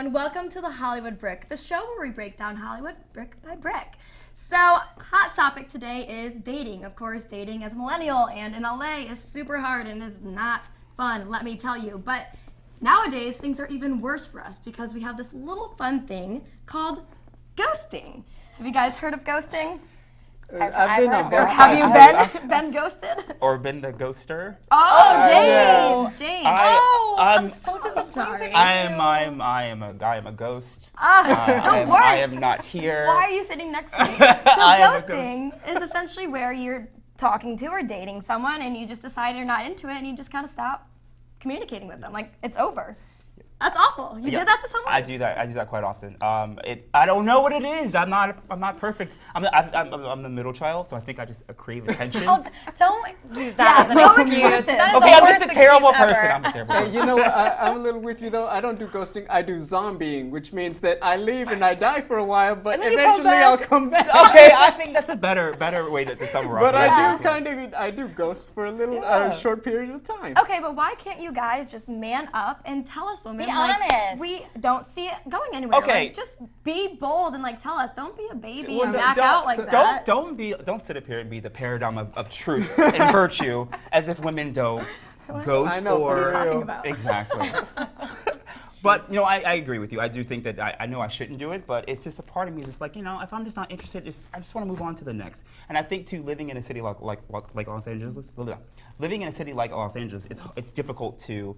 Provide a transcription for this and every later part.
everyone. Welcome to the Hollywood Brick, the show where we break down Hollywood brick by brick. So, hot topic today is dating. Of course, dating as a millennial and in LA is super hard and is not fun, let me tell you. But nowadays, things are even worse for us because we have this little fun thing called ghosting. Have you guys heard of ghosting? I've been on both Have sides. you been ghosted? Or been the ghoster? Oh, James. I'm so disappointed. I am a ghost. The I worst. am not here. Why are you sitting next to me? So I am a ghosting is essentially where you're talking to or dating someone and you just decide you're not into it and you just kind of stop communicating with them. Like, it's over. That's awful. You did that to someone? I do that quite often. I don't know what it is. I'm not perfect. I'm the middle child, so I think I just crave attention. Oh, don't use that as an no excuse. excuses. That is Okay, the I'm worst just a terrible excuse person. ever. I'm a terrible Hey, person. you know what? I'm a little with you though. I don't do ghosting. I do zombieing, which means that I leave and I die for a while, but And then you come eventually back. I'll come back. Okay, I think that's a better way to summarize. But it. I do ghost for a little short period of time. Okay, but why can't you guys just man up and tell us women? Be like, honest. We don't see it going anywhere. Okay. Like, just be bold and like tell us. Don't be a baby Well, and back out like that. Don't sit up here and be the paradigm of truth and virtue as if women don't ghost I know, or what are you talking about? Exactly. But I agree with you. I do think that I know I shouldn't do it, but it's just a part of me is just like, if I'm just not interested, I just want to move on to the next. And I think too, living in a city like Los Angeles, living in a city like Los Angeles, it's difficult to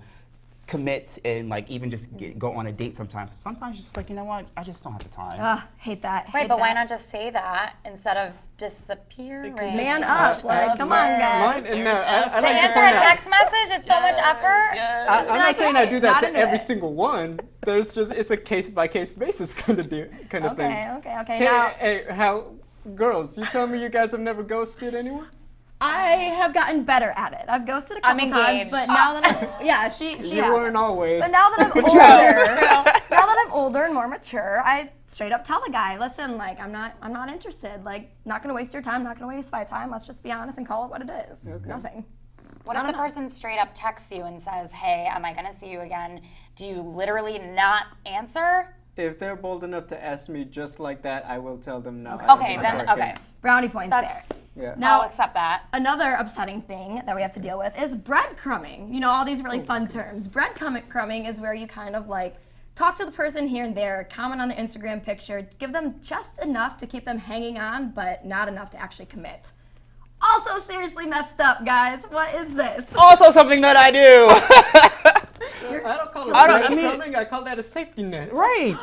commit and like even just go on a date sometimes. So sometimes you're just like, you know what, I just don't have the time. Hate that. Wait, hate but why that. not just say that instead of disappearing? Man up, like, come on, guys. Mine, and, I To like to answer point a out, text message, it's so much effort. I'm not Like, saying I hey, do that not to into every it. single one. It's a case by case basis kind of thing. Okay. Now, Hey, girls, you tell me you guys have never ghosted anyone? I have gotten better at it. I've ghosted a I'm couple times, engaged. but now that she You has. weren't always. But now that I'm older, now that I'm older and more mature, I straight up tell the guy, listen, like I'm not interested. Like, not gonna waste your time, not gonna waste my time. Let's just be honest and call it what it is. Nothing. What if the person straight up texts you and says, hey, am I going to see you again? Do you literally not answer? If they're bold enough to ask me just like that, I will tell them no. Okay, then, okay. Brownie points That's, there. Yeah. Now, I'll accept that. another upsetting thing that we have to deal with is breadcrumbing. You know, all these really fun terms. Breadcrumbing is where you kind of like talk to the person here and there, comment on the Instagram picture, give them just enough to keep them hanging on, but not enough to actually commit. Also seriously messed up, guys. What is this? Also something that I do. I don't call it I mean- breadcrumbing, I call that a safety net. Right.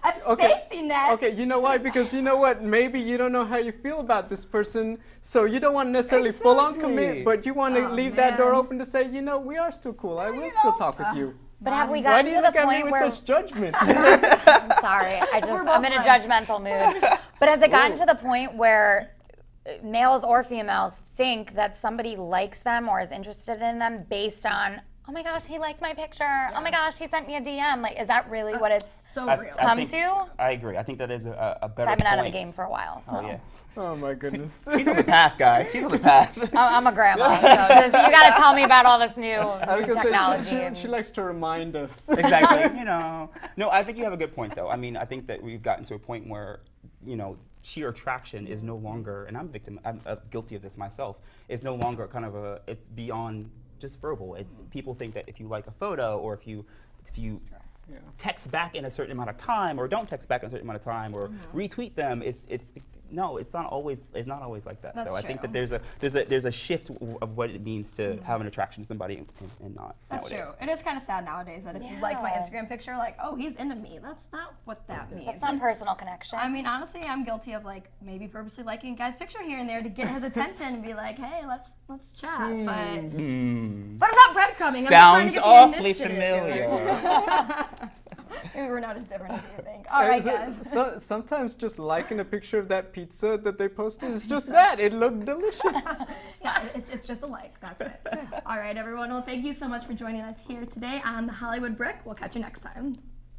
A safety net. Okay, you know why? Because you know what? Maybe you don't know how you feel about this person, so you don't want to necessarily full on Exactly. commit, but you want to leave that door man. open to say, we are still cool. I will still talk with you. But have we Why gotten do to you the look at me point with where... such judgment? Sorry, both I'm in a fine. judgmental mood. But has it gotten to the point where males or females think that somebody likes them or is interested in them based on, oh my gosh, he liked my picture. Oh my gosh, he sent me a DM. Like, is that really what it's So real. come think- to? I agree. I think that is a better I've been out of the point. game for a while, so Oh, yeah. Oh my goodness. She's on the path, guys. She's on the path. I'm a grandma, so you got to tell me about all this new I was gonna say, technology. she likes to remind us. Exactly. No, I think you have a good point, though. I mean, I think that we've gotten to a point where, sheer attraction is no longer, and I'm guilty of this myself, is no longer kind of it's beyond just verbal. It's people think that if you like a photo or if you text back in a certain amount of time or don't text back in a certain amount of time or retweet them, it's not always like that. That's so I think true. that there's a shift of what it means to have an attraction to somebody and not That's nowadays. true. It is kind of sad nowadays that if you like my Instagram picture, like, oh, he's into me. That's not what that means. It's not personal connection. I mean, honestly, I'm guilty of like maybe purposely liking a guy's picture here and there to get his attention and be like, hey, let's chat. But I'm not breadcrumbing. I'm Sounds just awfully trying to get the initiative. familiar. Maybe we're not as different as you think. All right, guys. Sometimes just liking a picture of that pizza that they posted is just that. It looked delicious. Yeah, it's just a like. That's it. All right, everyone. Well, thank you so much for joining us here today on the Hollywood Brick. We'll catch you next time.